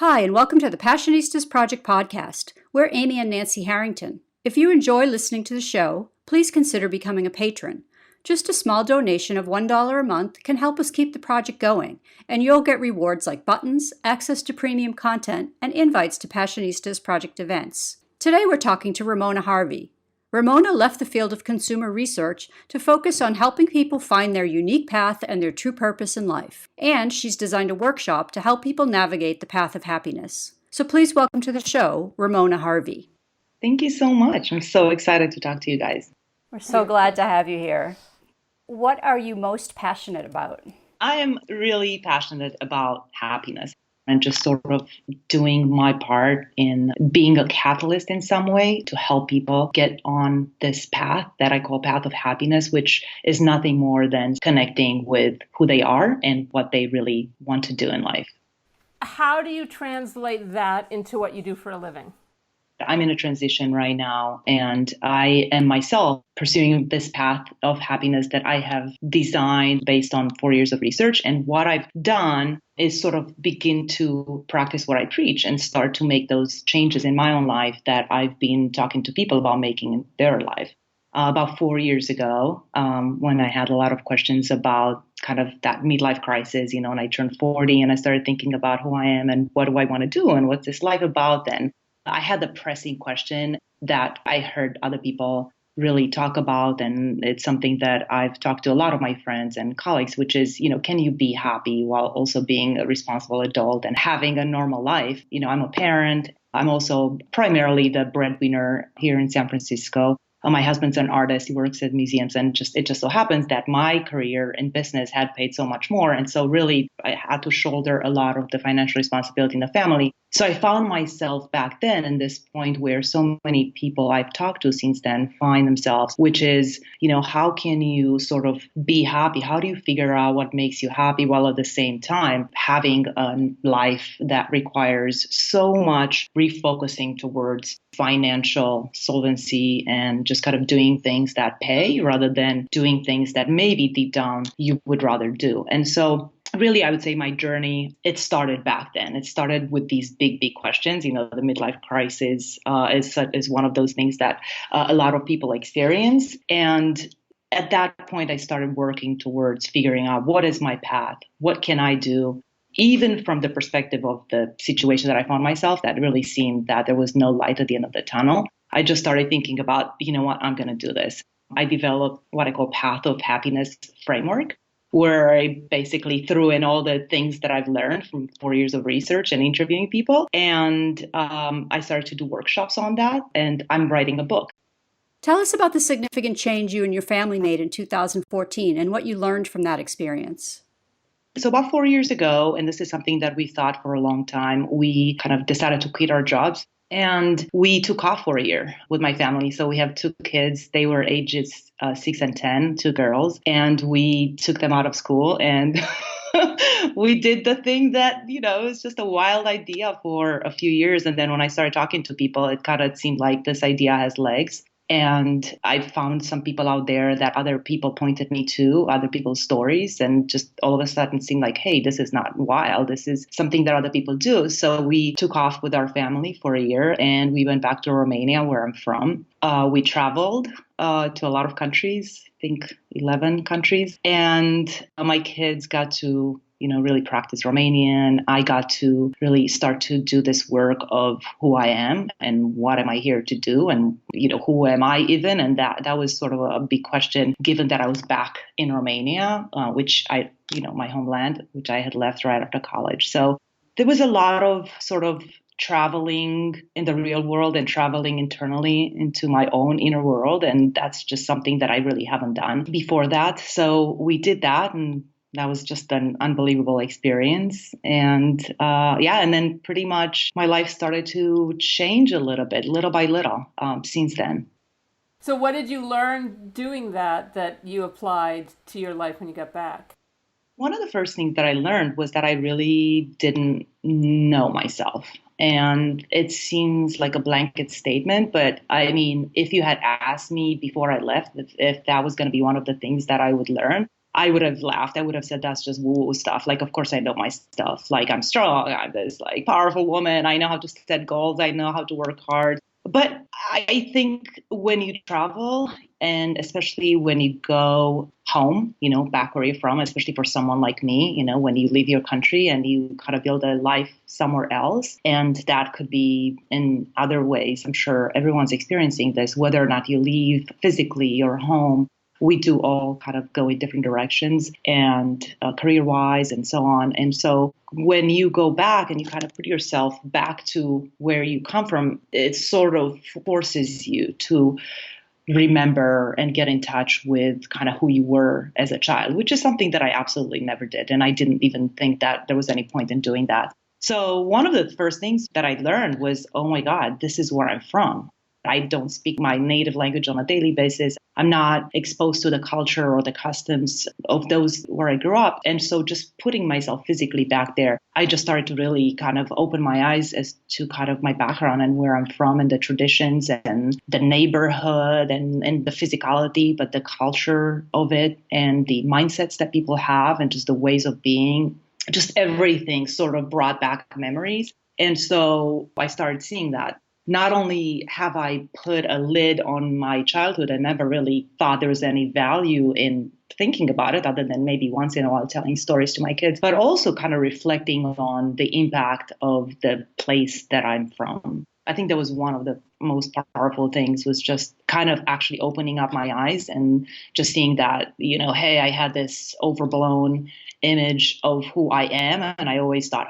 Hi, and welcome to the Passionistas Project podcast. We're Amy and Nancy Harrington. If you enjoy listening to the show, please consider becoming a patron. Just a small donation of $1 a month can help us keep the project going, and you'll get rewards like buttons, access to premium content, and invites to Passionistas Project events. Today we're talking to Ramona Harvey. Ramona left the field of consumer research to focus on helping people find their unique path and their true purpose in life. And she's designed a workshop to help people navigate the path of happiness. So please welcome to the show, Ramona Harvey. Thank you so much. I'm so excited to talk to you guys. We're so glad to have you here. What are you most passionate about? I am really passionate about happiness and just sort of doing my part in being a catalyst in some way to help people get on this path that I call path of happiness, which is nothing more than connecting with who they are and what they really want to do in life. How do you translate that into what you do for a living? I'm in a transition right now, and I am myself pursuing this path of happiness that I have designed based on 4 years of research. And what I've done is sort of begin to practice what I preach and start to make those changes in my own life that I've been talking to people about making in their life. About 4 years ago, when I had a lot of questions about kind of that midlife crisis, and I turned 40 and I started thinking about who I am and what do I want to do and what's this life about then. I had the pressing question that I heard other people really talk about, and it's something that I've talked to a lot of my friends and colleagues, which is, can you be happy while also being a responsible adult and having a normal life? I'm a parent. I'm also primarily the breadwinner here in San Francisco. My husband's an artist. He works at museums, and it just so happens that my career in business had paid so much more. And so really I had to shoulder a lot of the financial responsibility in the family. So I found myself back then in this point where so many people I've talked to since then find themselves, which is, how can you sort of be happy? How do you figure out what makes you happy while at the same time having a life that requires so much refocusing towards financial solvency and just kind of doing things that pay rather than doing things that maybe deep down you would rather do. And so really, I would say my journey, it started back then. It started with these big questions. The midlife crisis is one of those things that a lot of people experience. And at that point, I started working towards figuring out what is my path? What can I do? Even from the perspective of the situation that I found myself, that really seemed that there was no light at the end of the tunnel. I just started thinking about, I'm going to do this. I developed what I call path of happiness framework, where I basically threw in all the things that I've learned from 4 years of research and interviewing people. And I started to do workshops on that, and I'm writing a book. Tell us about the significant change you and your family made in 2014 and what you learned from that experience. So about 4 years ago, and this is something that we thought for a long time, we kind of decided to quit our jobs. And we took off for a year with my family. So we have 2 kids. They were ages 6 and 10, 2 girls. And we took them out of school and we did the thing that, it was just a wild idea for a few years. And then when I started talking to people, it kind of seemed like this idea has legs. And I found some people out there that other people pointed me to, other people's stories, and just all of a sudden seemed like, hey, this is not wild. This is something that other people do. So we took off with our family for a year and we went back to Romania, where I'm from. We traveled to a lot of countries, I think 11 countries. And my kids got to really practice Romanian. I got to really start to do this work of who I am and what am I here to do and, who am I even? And that was sort of a big question, given that I was back in Romania, which my homeland, which I had left right after college. So there was a lot of sort of traveling in the real world and traveling internally into my own inner world. And that's just something that I really haven't done before that. So we did that, and that was just an unbelievable experience. And and then pretty much my life started to change a little bit, little by little, since then. So what did you learn doing that you applied to your life when you got back? One of the first things that I learned was that I really didn't know myself. And it seems like a blanket statement, but I mean, if you had asked me before I left if that was going to be one of the things that I would learn, I would have laughed. I would have said that's just woo-woo stuff. Like, of course, I know my stuff. Like, I'm strong. I'm this like powerful woman. I know how to set goals. I know how to work hard. But I think when you travel, and especially when you go home, back where you're from, especially for someone like me, when you leave your country and you kind of build a life somewhere else, and that could be in other ways. I'm sure everyone's experiencing this, whether or not you leave physically your home. We do all kind of go in different directions and career-wise and so on. And so when you go back and you kind of put yourself back to where you come from, it sort of forces you to remember and get in touch with kind of who you were as a child, which is something that I absolutely never did. And I didn't even think that there was any point in doing that. So one of the first things that I learned was, oh my God, this is where I'm from. I don't speak my native language on a daily basis. I'm not exposed to the culture or the customs of those where I grew up. And so just putting myself physically back there, I just started to really kind of open my eyes as to kind of my background and where I'm from and the traditions and the neighborhood and the physicality, but the culture of it and the mindsets that people have and just the ways of being, just everything sort of brought back memories. And so I started seeing that. Not only have I put a lid on my childhood, I never really thought there was any value in thinking about it other than maybe once in a while telling stories to my kids, but also kind of reflecting on the impact of the place that I'm from. I think that was one of the most powerful things, was just kind of actually opening up my eyes and just seeing that, hey, I had this overblown image of who I am. And I always thought,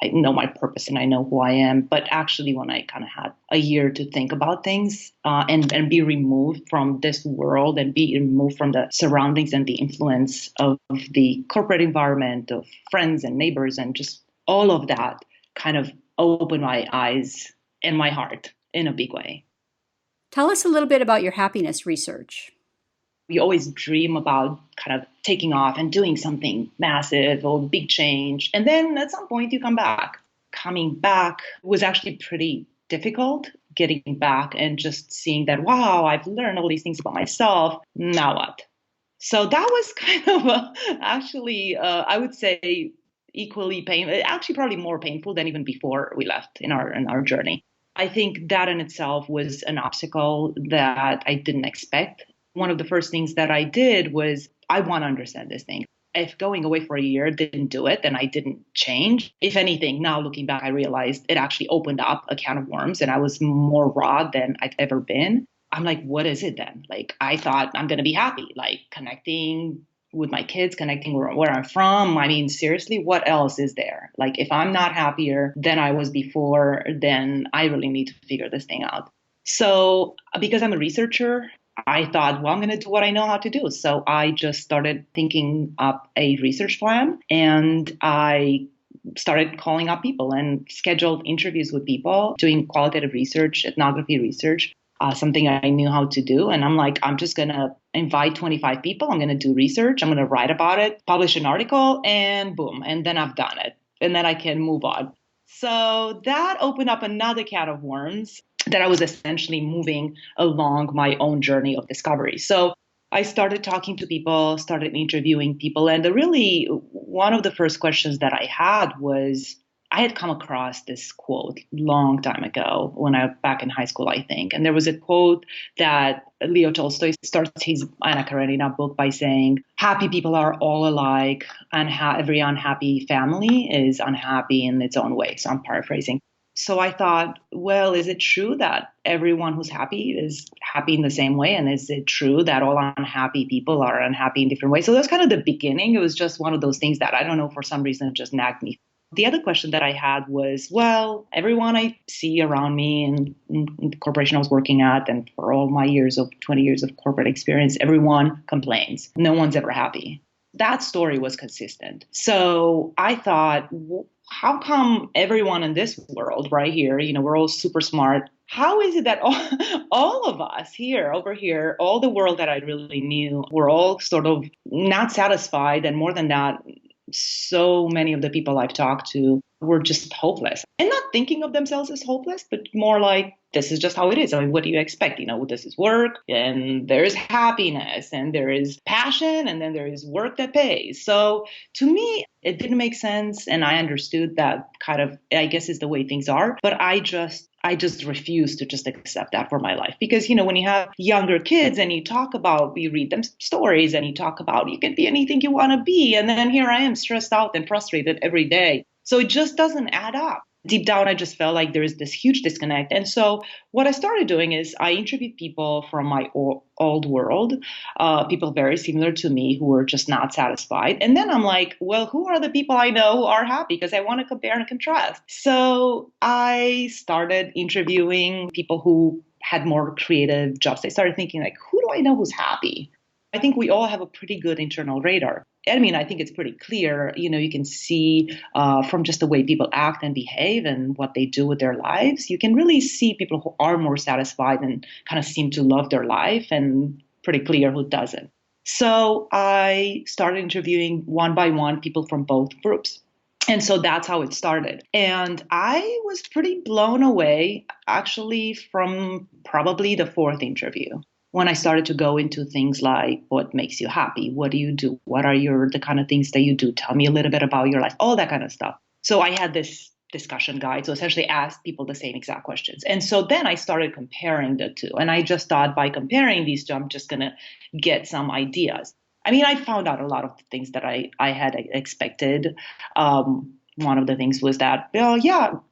I know my purpose and I know who I am. But actually, when I kind of had a year to think about things and be removed from this world and be removed from the surroundings and the influence of the corporate environment, of friends and neighbors, and just all of that kind of opened my eyes and my heart in a big way. Tell us a little bit about your happiness research. We always dream about kind of taking off and doing something massive or big change. And then at some point you come back. Coming back was actually pretty difficult, getting back and just seeing that, wow, I've learned all these things about myself. Now what? So that was kind of I would say equally painful, actually probably more painful than even before we left in our journey. I think that in itself was an obstacle that I didn't expect. One of the first things that I did was, I want to understand this thing. If going away for a year didn't do it, then I didn't change. If anything, now looking back, I realized it actually opened up a can of worms and I was more raw than I've ever been. I'm like, what is it then? Like, I thought I'm going to be happy, like connecting with my kids, connecting where I'm from. I mean, seriously, what else is there? Like, if I'm not happier than I was before, then I really need to figure this thing out. So because I'm a researcher, I thought, well, I'm going to do what I know how to do. So I just started thinking up a research plan and I started calling up people and scheduled interviews with people, doing qualitative research, ethnography research, something I knew how to do. And I'm like, I'm just going to invite 25 people. I'm going to do research. I'm going to write about it, publish an article, and boom. And then I've done it. And then I can move on. So that opened up another can of worms that I was essentially moving along my own journey of discovery. So I started talking to people, started interviewing people. And one of the first questions that I had was, I had come across this quote long time ago when I was back in high school, I think. And there was a quote that Leo Tolstoy starts his Anna Karenina book by saying, happy people are all alike, and every unhappy family is unhappy in its own way. So I'm paraphrasing. So I thought, well, is it true that everyone who's happy is happy in the same way? And is it true that all unhappy people are unhappy in different ways? So that's kind of the beginning. It was just one of those things that, I don't know, for some reason, it just nagged me. The other question that I had was, well, everyone I see around me in the corporation I was working at, and for all my 20 years of corporate experience, everyone complains. No one's ever happy. That story was consistent. So I thought, how come everyone in this world right here, we're all super smart. How is it that all of us over here, all the world that I really knew, we're all sort of not satisfied? And more than that, so many of the people I've talked to were just hopeless, and not thinking of themselves as hopeless, but more like this is just how it is. I mean, what do you expect? This is work, and there is happiness, and there is passion, and then there is work that pays. So to me, it didn't make sense. And I understood that kind of, I guess, is the way things are. But I just refuse to just accept that for my life. Because, when you have younger kids and you read them stories and you talk about you can be anything you want to be. And then here I am stressed out and frustrated every day. So it just doesn't add up. Deep down, I just felt like there is this huge disconnect. And so what I started doing is I interviewed people from my old world, people very similar to me who were just not satisfied. And then I'm like, well, who are the people I know who are happy? Because I want to compare and contrast. So I started interviewing people who had more creative jobs. I started thinking, like, who do I know who's happy? I think we all have a pretty good internal radar. I mean, I think it's pretty clear. You can see from just the way people act and behave and what they do with their lives, you can really see people who are more satisfied and kind of seem to love their life, and pretty clear who doesn't. So I started interviewing one by one people from both groups. And so that's how it started. And I was pretty blown away, actually, from probably the fourth interview, when I started to go into things like, what makes you happy? What do you do? What are the kind of things that you do? Tell me a little bit about your life, all that kind of stuff. So I had this discussion guide. So essentially asked people the same exact questions. And so then I started comparing the two. And I just thought by comparing these two, I'm just going to get some ideas. I mean, I found out a lot of the things that I had expected. One of the things was that,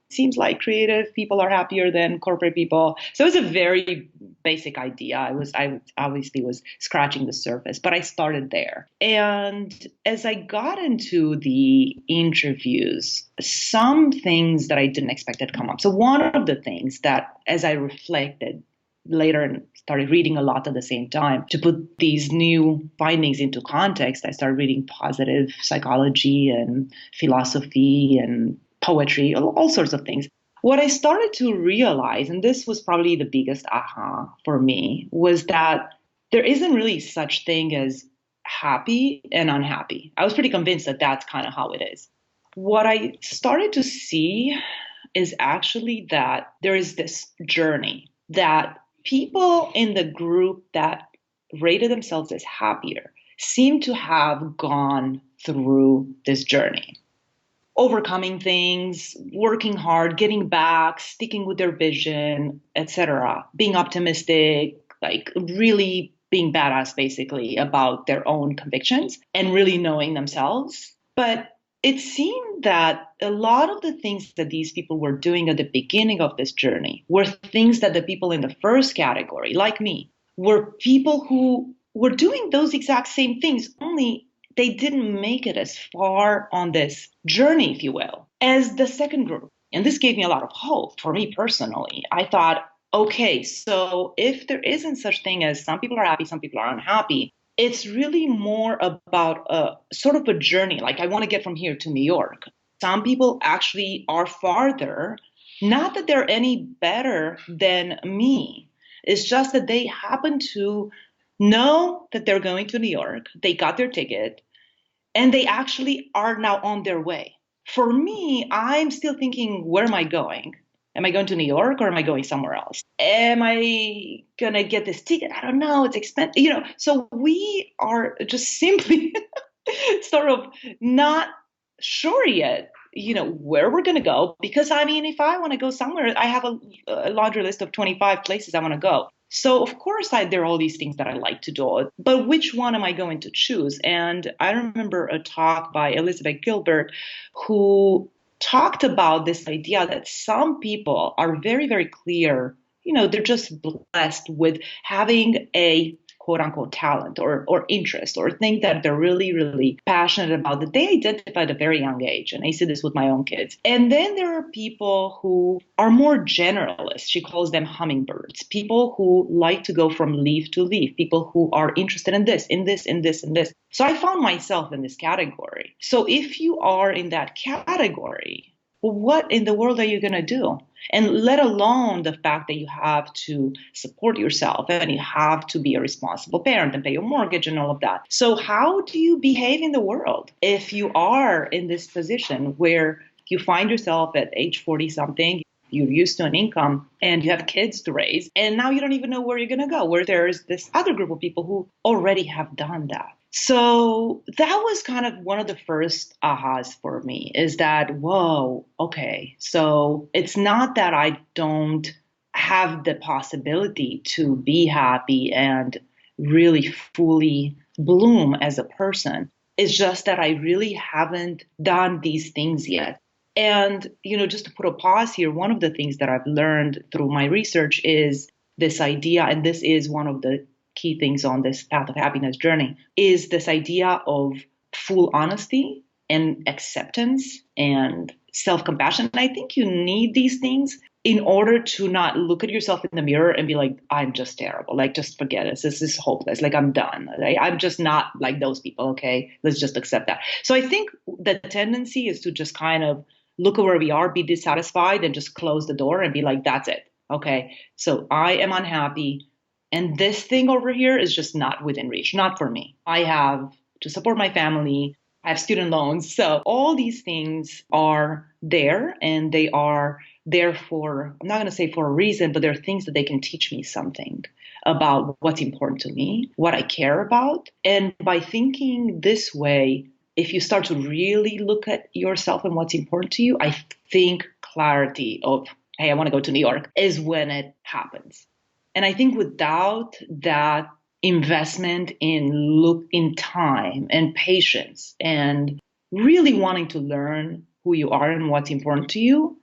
seems like creative people are happier than corporate people. So it was a very basic idea. I obviously was scratching the surface, but I started there. And as I got into the interviews, some things that I didn't expect had come up. So one of the things that, as I reflected later and started reading a lot at the same time, to put these new findings into context, I started reading positive psychology and philosophy and poetry, all sorts of things. What I started to realize, and this was probably the biggest aha for me, was that there isn't really such thing as happy and unhappy. I was pretty convinced that that's kind of how it is. What I started to see is actually that there is this journey that people in the group that rated themselves as happier seem to have gone through this journey. Overcoming things, working hard, getting back, sticking with their vision, etc. Being optimistic, like really being badass basically about their own convictions and really knowing themselves. But it seemed that a lot of the things that these people were doing at the beginning of this journey were things that the people in the first category, like me, were people who were doing those exact same things, only they didn't make it as far on this journey, if you will, as the second group. And this gave me a lot of hope for me personally. I thought, okay, so if there isn't such thing as some people are happy, some people are unhappy, it's really more about a sort of a journey. Like, I want to get from here to New York. Some people actually are farther, not that they're any better than me. It's just that they happen to know that they're going to New York. They got their ticket. And they actually are now on their way. For me, I'm still thinking, where am I going? Am I going to New York or am I going somewhere else? Am I going to get this ticket? I don't know. It's expensive. So we are just simply sort of not sure yet, where we're going to go. Because, I mean, if I want to go somewhere, I have a laundry list of 25 places I want to go. So, of course, there are all these things that I like to do, but which one am I going to choose? And I remember a talk by Elizabeth Gilbert who talked about this idea that some people are very, very clear, they're just blessed with having a quote unquote talent or interest or thing that they're really, really passionate about that they identify at a very young age. And I see this with my own kids. And then there are people who are more generalists. She calls them hummingbirds, people who like to go from leaf to leaf, people who are interested in this, in this, in this, in this. So I found myself in this category. So if you are in that category, what in the world are you going to do? And let alone the fact that you have to support yourself and you have to be a responsible parent and pay your mortgage and all of that. So how do you behave in the world if you are in this position where you find yourself at age 40 something, You're used to an income and you have kids to raise. And now you don't even know where you're going to go, where there's this other group of people who already have done that. So that was kind of one of the first ahas for me, is that, whoa, okay. So it's not that I don't have the possibility to be happy and really fully bloom as a person. It's just that I really haven't done these things yet. And, just to put a pause here, one of the things that I've learned through my research is this idea, and this is one of the key things on this path of happiness journey, is this idea of full honesty and acceptance and self-compassion. And I think you need these things in order to not look at yourself in the mirror and be like, I'm just terrible. Like, just forget it. This is hopeless. Like, I'm done. I'm just not like those people. Okay, let's just accept that. So I think the tendency is to just kind of look at where we are, be dissatisfied, and just close the door and be like, that's it. Okay, so I am unhappy. And this thing over here is just not within reach, not for me. I have to support my family. I have student loans. So all these things are there, and they are there for, I'm not going to say for a reason, but they're things that they can teach me something about what's important to me, what I care about. And by thinking this way, if you start to really look at yourself and what's important to you, I think clarity of, hey, I want to go to New York is when it happens. And I think without that investment in time and patience and really wanting to learn who you are and what's important to you,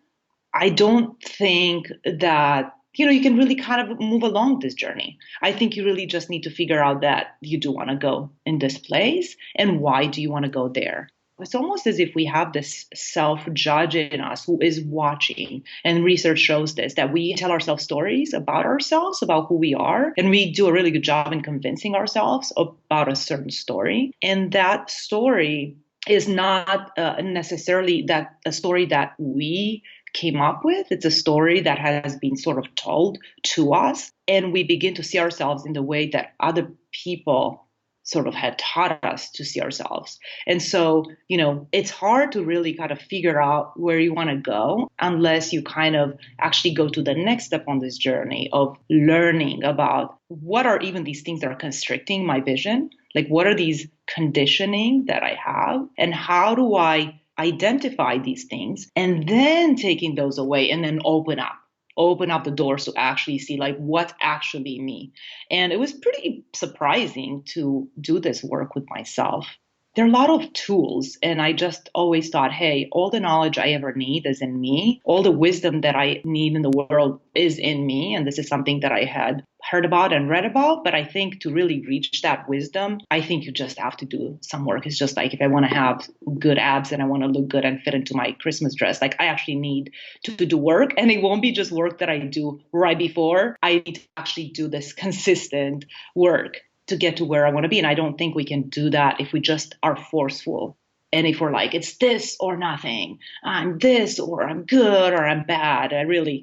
I don't think that, you can really kind of move along this journey. I think you really just need to figure out that you do want to go in this place, and why do you want to go there? It's almost as if we have this self-judge in us who is watching, and research shows this, that we tell ourselves stories about ourselves, about who we are, and we do a really good job in convincing ourselves about a certain story. And that story is not necessarily that a story that we came up with. It's a story that has been sort of told to us, and we begin to see ourselves in the way that other people sort of had taught us to see ourselves. And so, it's hard to really kind of figure out where you want to go unless you kind of actually go to the next step on this journey of learning about what are even these things that are constricting my vision. Like, what are these conditioning that I have, and how do I identify these things, and then taking those away, and then open up the doors to actually see like what's actually me. And it was pretty surprising to do this work with myself. There are a lot of tools, and I just always thought, hey, all the knowledge I ever need is in me. All the wisdom that I need in the world is in me. And this is something that I had heard about and read about. But I think to really reach that wisdom, I think you just have to do some work. It's just like, if I want to have good abs and I want to look good and fit into my Christmas dress, like, I actually need to do work. And it won't be just work that I do right before. I need to actually do this consistent work to get to where I want to be. And I don't think we can do that if we just are forceful. And if we're like, it's this or nothing, I'm this or I'm good or I'm bad.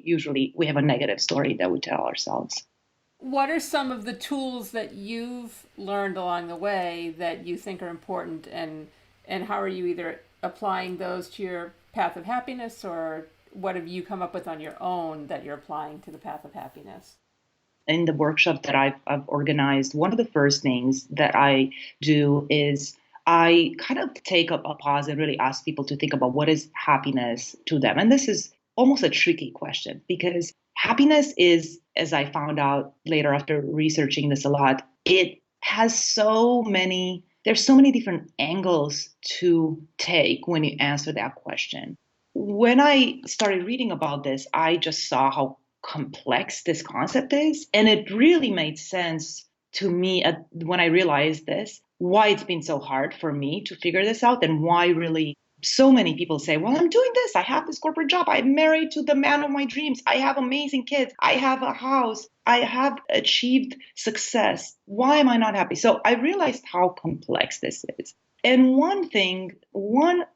Usually we have a negative story that we tell ourselves. What are some of the tools that you've learned along the way that you think are important, and how are you either applying those to your path of happiness, or what have you come up with on your own that you're applying to the path of happiness? In the workshop that I've organized, one of the first things that I do is I kind of take a pause and really ask people to think about what is happiness to them. And this is almost a tricky question, because happiness is, as I found out later after researching this a lot, it has there's so many different angles to take when you answer that question. When I started reading about this, I just saw how complex this concept is. And it really made sense to me when I realized this, why it's been so hard for me to figure this out, and why really so many people say, well, I'm doing this. I have this corporate job. I'm married to the man of my dreams. I have amazing kids. I have a house. I have achieved success. Why am I not happy? So I realized how complex this is. And one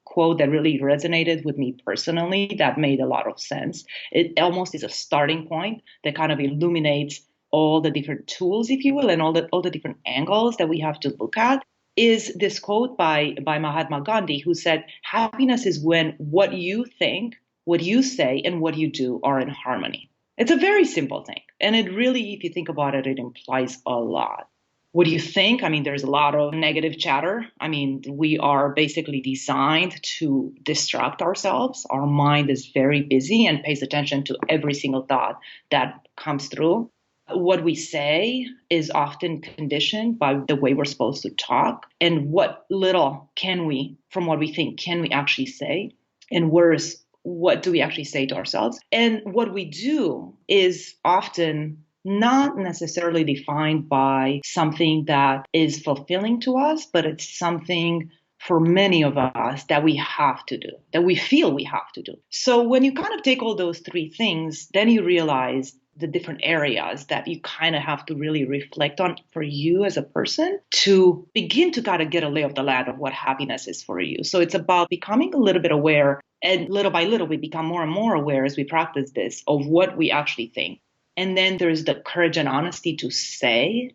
quote that really resonated with me personally that made a lot of sense, it almost is a starting point that kind of illuminates all the different tools, if you will, and all the different angles that we have to look at, is this quote by Mahatma Gandhi, who said, happiness is when what you think what you say and what you do are in harmony. It's a very simple thing. And it really, if you think about it, it implies a lot. What do you think? I mean, there's a lot of negative chatter. I mean, we are basically designed to distract ourselves. Our mind is very busy and pays attention to every single thought that comes through. What we say is often conditioned by the way we're supposed to talk, and what little can we, from what we think, can we actually say? And worse, what do we actually say to ourselves? And what we do is often not necessarily defined by something that is fulfilling to us, but it's something for many of us that we have to do, that we feel we have to do. So when you kind of take all those three things, then you realize the different areas that you kind of have to really reflect on for you as a person to begin to kind of get a lay of the land of what happiness is for you. So it's about becoming a little bit aware, and little by little, we become more and more aware as we practice this of what we actually think. And then there's the courage and honesty to say.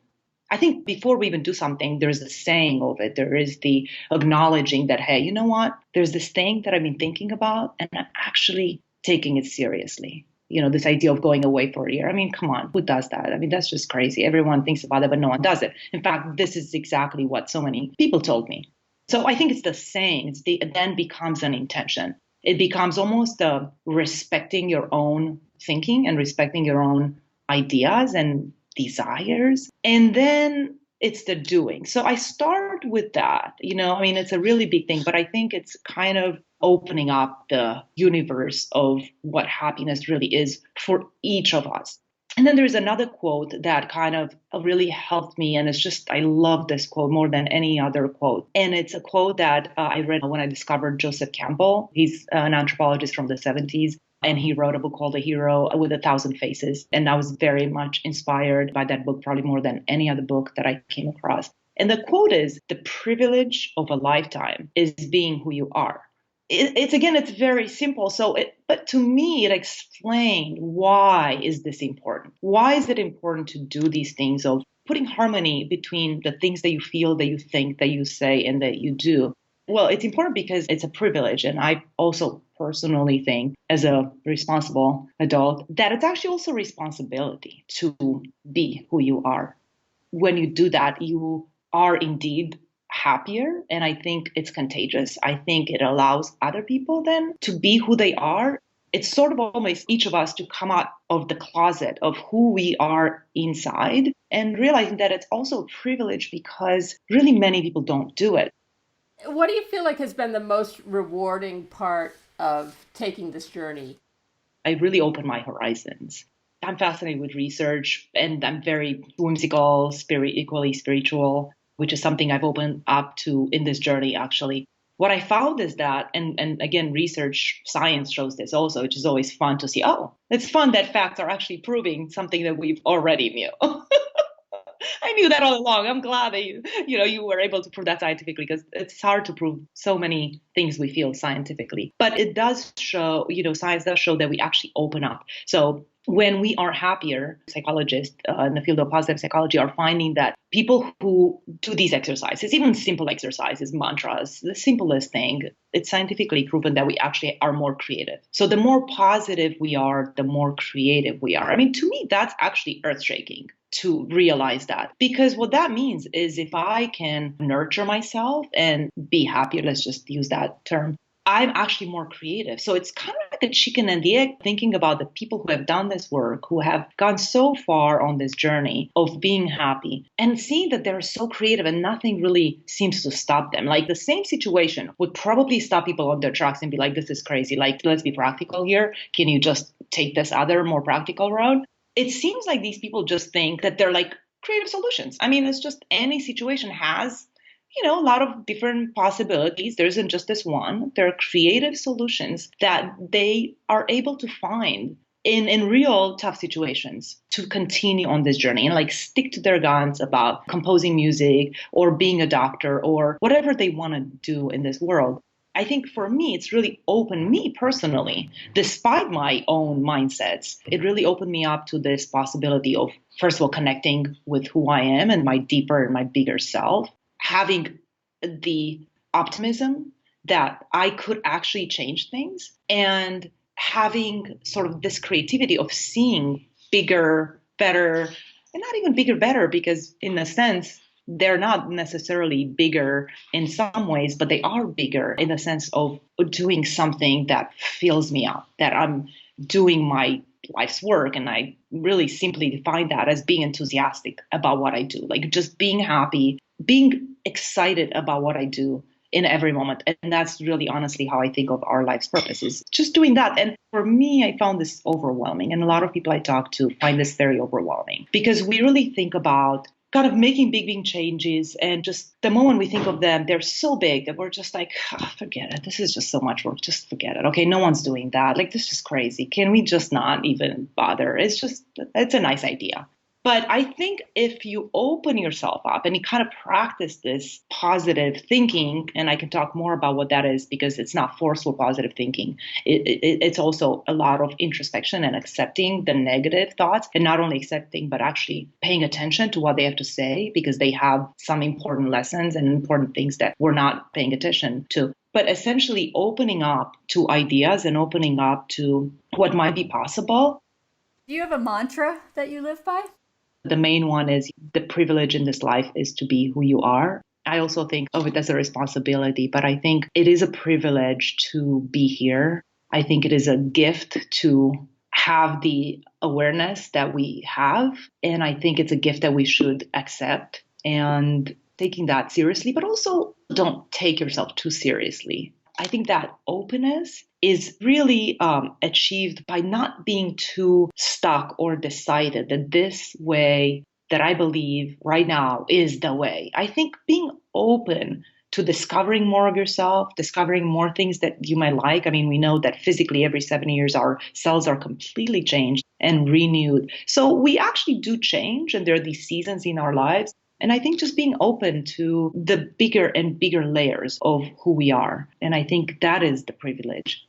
I think before we even do something, there's the saying of it. There is the acknowledging that, hey, you know what? There's this thing that I've been thinking about, and I'm actually taking it seriously. You know, this idea of going away for a year. I mean, come on, who does that? I mean, that's just crazy. Everyone thinks about it, but no one does it. In fact, this is exactly what so many people told me. So I think it's the saying. It then becomes an intention. It becomes almost respecting your own thinking and respecting your own ideas and desires. And then it's the doing. So I start with that. You know, I mean, it's a really big thing, but I think it's kind of opening up the universe of what happiness really is for each of us. And then there's another quote that kind of really helped me. And it's just, I love this quote more than any other quote. And it's a quote that I read when I discovered Joseph Campbell. He's an anthropologist from the 70s. And he wrote a book called The Hero with 1,000 Faces. And I was very much inspired by that book, probably more than any other book that I came across. And the quote is, "The privilege of a lifetime is being who you are." It's very simple. But to me, it explained why is this important? Why is it important to do these things of putting harmony between the things that you feel, that you think, that you say, and that you do? Well, it's important because it's a privilege. And I also personally think, as a responsible adult, that it's actually also a responsibility to be who you are. When you do that, you are indeed happier. And I think it's contagious. I think it allows other people then to be who they are. It's sort of almost each of us to come out of the closet of who we are inside and realizing that it's also a privilege because really many people don't do it. What do you feel like has been the most rewarding part of taking this journey? I really opened my horizons. I'm fascinated with research and I'm very whimsical, equally spiritual, which is something I've opened up to in this journey, actually. What I found is that, and again, research science shows this also, which is always fun to see, oh, it's fun that facts are actually proving something that we've already knew. I knew that all along. I'm glad that you were able to prove that scientifically because it's hard to prove so many things we feel scientifically. But it does show, science does show that we actually open up. So when we are happier, psychologists in the field of positive psychology are finding that people who do these exercises, even simple exercises, mantras, the simplest thing, it's scientifically proven that we actually are more creative. So the more positive we are, the more creative we are. I mean, to me, that's actually earth-shaking to realize that. Because what that means is if I can nurture myself and be happier, let's just use that term, I'm actually more creative. So it's kind of like a chicken and the egg, thinking about the people who have done this work, who have gone so far on this journey of being happy and seeing that they're so creative and nothing really seems to stop them. Like the same situation would probably stop people on their tracks and be like, this is crazy. Like, let's be practical here. Can you just take this other more practical route? It seems like these people just think that they're like creative solutions. I mean, it's just any situation has a lot of different possibilities. There isn't just this one. There are creative solutions that they are able to find in real tough situations to continue on this journey and like stick to their guns about composing music or being a doctor or whatever they want to do in this world. I think for me, it's really opened me personally, despite my own mindsets. It really opened me up to this possibility of, first of all, connecting with who I am and my deeper and my bigger self, having the optimism that I could actually change things, and having sort of this creativity of seeing bigger, better, and not even bigger, better, because in a sense, they're not necessarily bigger in some ways, but they are bigger in the sense of doing something that fills me up, that I'm doing my life's work. And I really simply define that as being enthusiastic about what I do, like just being happy, being excited about what I do in every moment. And that's really honestly how I think of our life's purpose, is just doing that. And for me, I found this overwhelming. And a lot of people I talk to find this very overwhelming, because we really think about kind of making big changes. And just the moment we think of them, they're so big that we're just like, forget it. This is just so much work. Just forget it. Okay, no one's doing that. Like, this is just crazy. Can we just not even bother? It's a nice idea. But I think if you open yourself up and you kind of practice this positive thinking, and I can talk more about what that is, because it's not forceful positive thinking. It's also a lot of introspection and accepting the negative thoughts, and not only accepting, but actually paying attention to what they have to say, because they have some important lessons and important things that we're not paying attention to. But essentially opening up to ideas and opening up to what might be possible. Do you have a mantra that you live by? The main one is the privilege in this life is to be who you are. I also think of it as a responsibility, but I think it is a privilege to be here. I think it is a gift to have the awareness that we have. And I think it's a gift that we should accept, and taking that seriously, but also don't take yourself too seriously. I think that openness is really achieved by not being too stuck or decided that this way that I believe right now is the way. I think being open to discovering more of yourself, discovering more things that you might like. I mean, we know that physically every 7 years, our cells are completely changed and renewed. So we actually do change, and there are these seasons in our lives. And I think just being open to the bigger and bigger layers of who we are. And I think that is the privilege.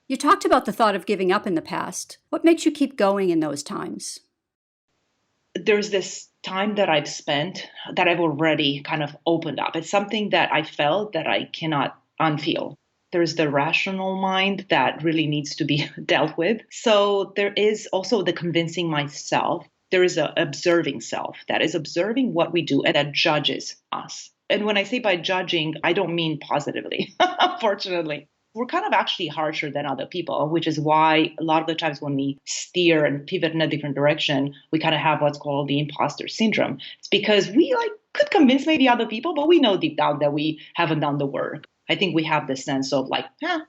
You talked about the thought of giving up in the past. What makes you keep going in those times? There's this time that I've spent that I've already kind of opened up. It's something that I felt that I cannot unfeel. There's the rational mind that really needs to be dealt with. So there is also the convincing myself. There is an observing self that is observing what we do and that judges us. And when I say by judging, I don't mean positively, unfortunately. We're kind of actually harsher than other people, which is why a lot of the times when we steer and pivot in a different direction, we kind of have what's called the imposter syndrome. It's because we could convince maybe other people, but we know deep down that we haven't done the work. I think we have this sense of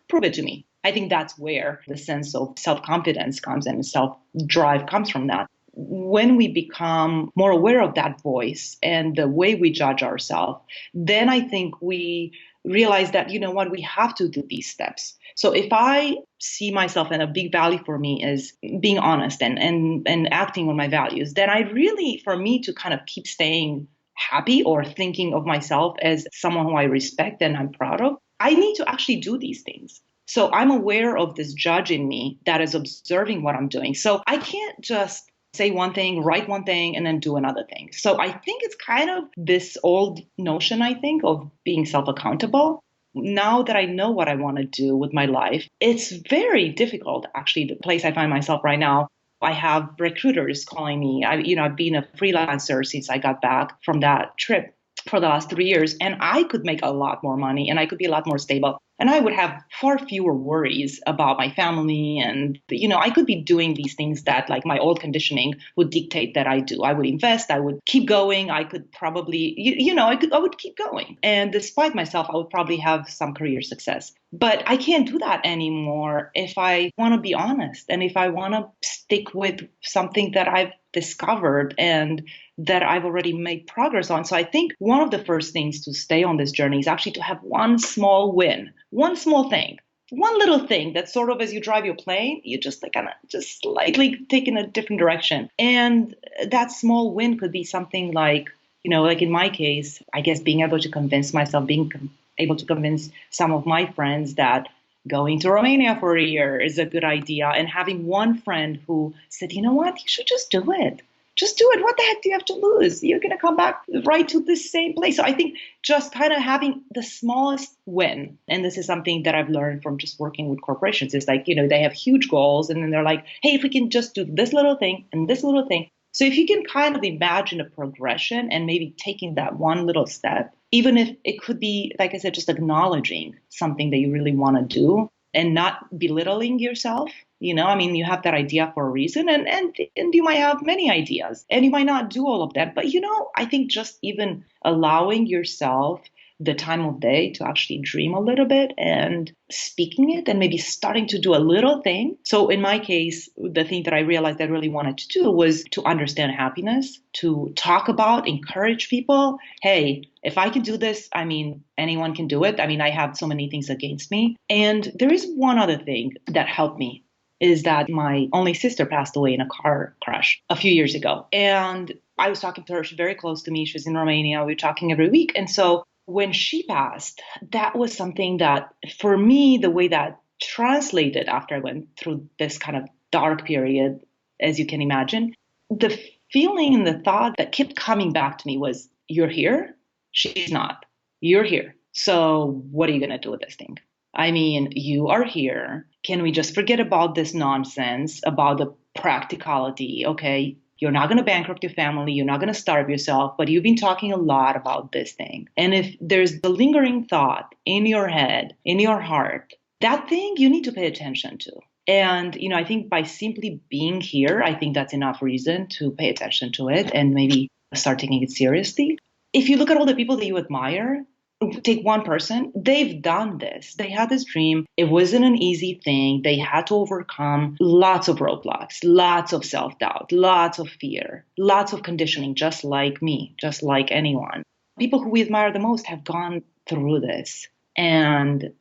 prove it to me. I think that's where the sense of self-confidence comes and self-drive comes from that. When we become more aware of that voice and the way we judge ourselves, then I think we realize that, you know what, we have to do these steps. So if I see myself, and a big value for me is being honest and acting on my values, then I really, for me to kind of keep staying happy or thinking of myself as someone who I respect and I'm proud of, I need to actually do these things. So I'm aware of this judge in me that is observing what I'm doing. So I can't just say one thing, write one thing, and then do another thing. So I think it's kind of this old notion, I think, of being self-accountable. Now that I know what I want to do with my life, it's very difficult, actually, the place I find myself right now. I have recruiters calling me. I've been a freelancer since I got back from that trip for the last 3 years, and I could make a lot more money and I could be a lot more stable. And I would have far fewer worries about my family. And, I could be doing these things that my old conditioning would dictate that I do. I would invest. I would keep going. I could probably, I would keep going. And despite myself, I would probably have some career success. But I can't do that anymore if I want to be honest and if I want to stick with something that I've discovered and that I've already made progress on. So I think one of the first things to stay on this journey is actually to have one small win, one small thing, one little thing that sort of as you drive your plane, you just just slightly take in a different direction. And that small win could be something like in my case, I guess being able to convince myself, being able to convince some of my friends that going to Romania for a year is a good idea. And having one friend who said, you know what, you should just do it. just do it. What the heck do you have to lose? You're going to come back right to the same place. So I think just kind of having the smallest win, and this is something that I've learned from just working with corporations, is like, they have huge goals and then they're like, hey, if we can just do this little thing and this little thing. So if you can kind of imagine a progression and maybe taking that one little step, even if it could be, like I said, just acknowledging something that you really want to do and not belittling yourself. You have that idea for a reason, and you might have many ideas and you might not do all of that. But, I think just even allowing yourself the time of day to actually dream a little bit and speaking it and maybe starting to do a little thing. So in my case, the thing that I realized I really wanted to do was to understand happiness, to talk about, encourage people. Hey, if I can do this, anyone can do it. I have so many things against me. And there is one other thing that helped me, is that my only sister passed away in a car crash a few years ago. And I was talking to her. She's very close to me. She was in Romania. We were talking every week. And so when she passed, that was something that, for me, the way that translated after I went through this kind of dark period, as you can imagine, the feeling and the thought that kept coming back to me was, you're here? She's not. You're here. So what are you going to do with this thing? You are here. Can we just forget about this nonsense, about the practicality? Okay, you're not going to bankrupt your family. You're not going to starve yourself, but you've been talking a lot about this thing. And if there's the lingering thought in your head, in your heart, that thing you need to pay attention to. And, I think by simply being here, I think that's enough reason to pay attention to it and maybe start taking it seriously. If you look at all the people that you admire, take one person, they've done this. They had this dream. It wasn't an easy thing. They had to overcome lots of roadblocks, lots of self-doubt, lots of fear, lots of conditioning, just like me, just like anyone. People who we admire the most have gone through this. And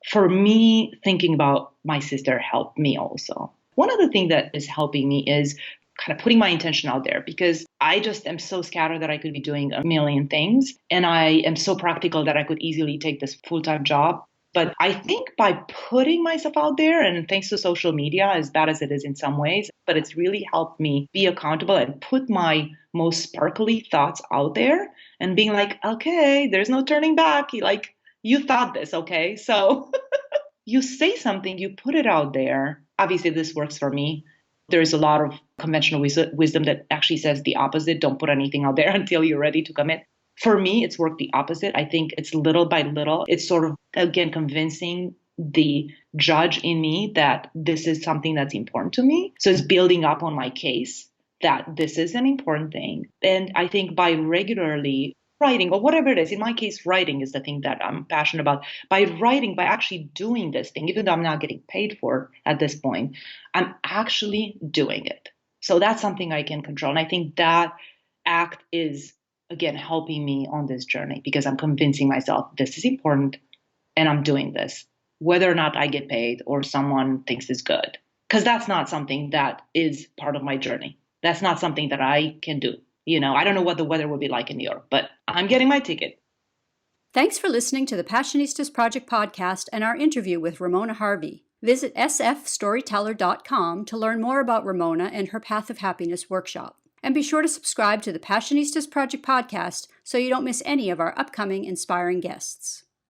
for me, thinking about my sister helped me also. One other thing that is helping me is kind of putting my intention out there, because I just am so scattered that I could be doing a million things. And I am so practical that I could easily take this full-time job. But I think by putting myself out there, and thanks to social media, as bad as it is in some ways, but it's really helped me be accountable and put my most sparkly thoughts out there and being like, okay, there's no turning back. Like, you thought this, okay? So you say something, you put it out there. Obviously, this works for me. There's a lot of conventional wisdom that actually says the opposite. Don't put anything out there until you're ready to commit. For me, it's worked the opposite. I think it's little by little. It's sort of, again, convincing the judge in me that this is something that's important to me. So it's building up on my case that this is an important thing. And I think by regularly writing, or whatever it is, in my case, writing is the thing that I'm passionate about. By writing, by actually doing this thing, even though I'm not getting paid for at this point, I'm actually doing it. So that's something I can control. And I think that act is, again, helping me on this journey, because I'm convincing myself this is important and I'm doing this, whether or not I get paid or someone thinks it's good. Because that's not something that is part of my journey. That's not something that I can do. I don't know what the weather will be like in New York, but I'm getting my ticket. Thanks for listening to the Passionistas Project podcast and our interview with Ramona Harvey. Visit sfstoryteller.com to learn more about Ramona and her Path of Happiness workshop. And be sure to subscribe to the Passionistas Project podcast so you don't miss any of our upcoming inspiring guests.